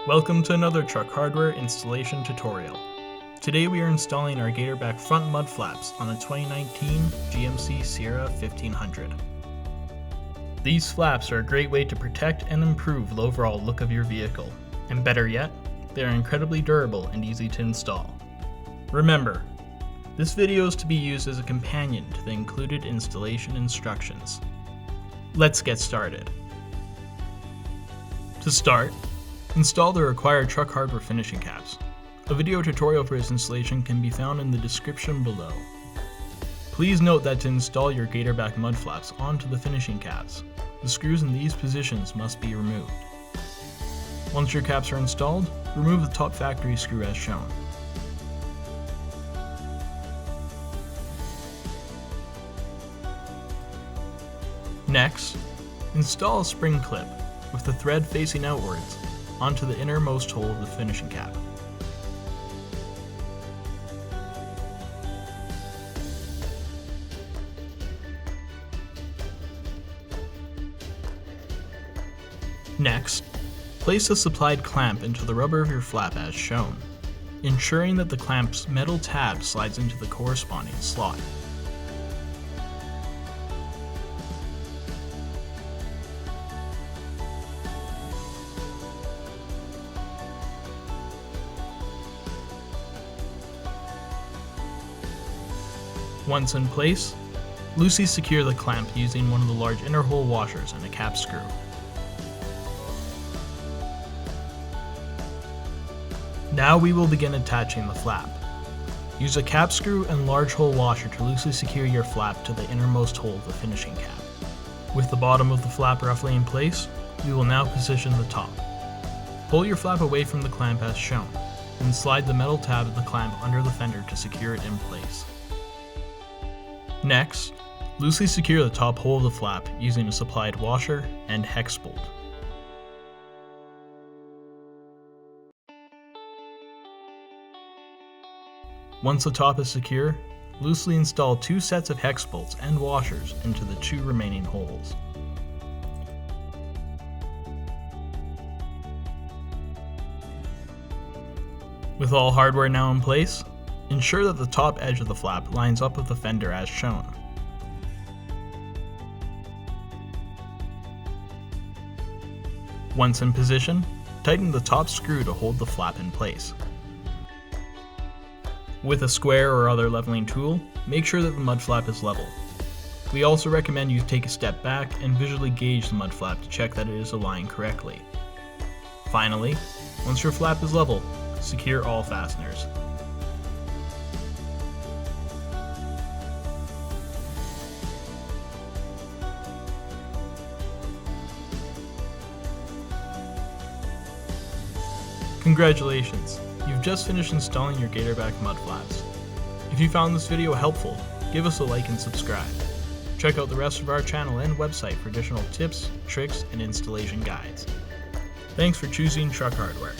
Welcome to another truck hardware installation tutorial. Today we are installing our Gatorback front mud flaps on a 2019 GMC Sierra 1500. These flaps are a great way to protect and improve the overall look of your vehicle, and better yet, they are incredibly durable and easy to install. Remember, this video is to be used as a companion to the included installation instructions. Let's get started. To start, install the required truck hardware finishing caps. A video tutorial for its installation can be found in the description below. Please note that to install your Gatorback mud flaps onto the finishing caps, the screws in these positions must be removed. Once your caps are installed, remove the top factory screw as shown. Next, install a spring clip with the thread facing outwards onto the innermost hole of the finishing cap. Next, place a supplied clamp into the rubber of your flap as shown, ensuring that the clamp's metal tab slides into the corresponding slot. Once in place, loosely secure the clamp using one of the large inner hole washers and a cap screw. Now we will begin attaching the flap. Use a cap screw and large hole washer to loosely secure your flap to the innermost hole of the finishing cap. With the bottom of the flap roughly in place, we will now position the top. Pull your flap away from the clamp as shown, and slide the metal tab of the clamp under the fender to secure it in place. Next, loosely secure the top hole of the flap using a supplied washer and hex bolt. Once the top is secure, loosely install 2 sets of hex bolts and washers into the 2 remaining holes. With all hardware now in place, ensure that the top edge of the flap lines up with the fender as shown. Once in position, tighten the top screw to hold the flap in place. With a square or other leveling tool, make sure that the mud flap is level. We also recommend you take a step back and visually gauge the mud flap to check that it is aligned correctly. Finally, once your flap is level, secure all fasteners. Congratulations! You've just finished installing your Gatorback mud flaps. If you found this video helpful, give us a like and subscribe. Check out the rest of our channel and website for additional tips, tricks, and installation guides. Thanks for choosing Truck Hardware.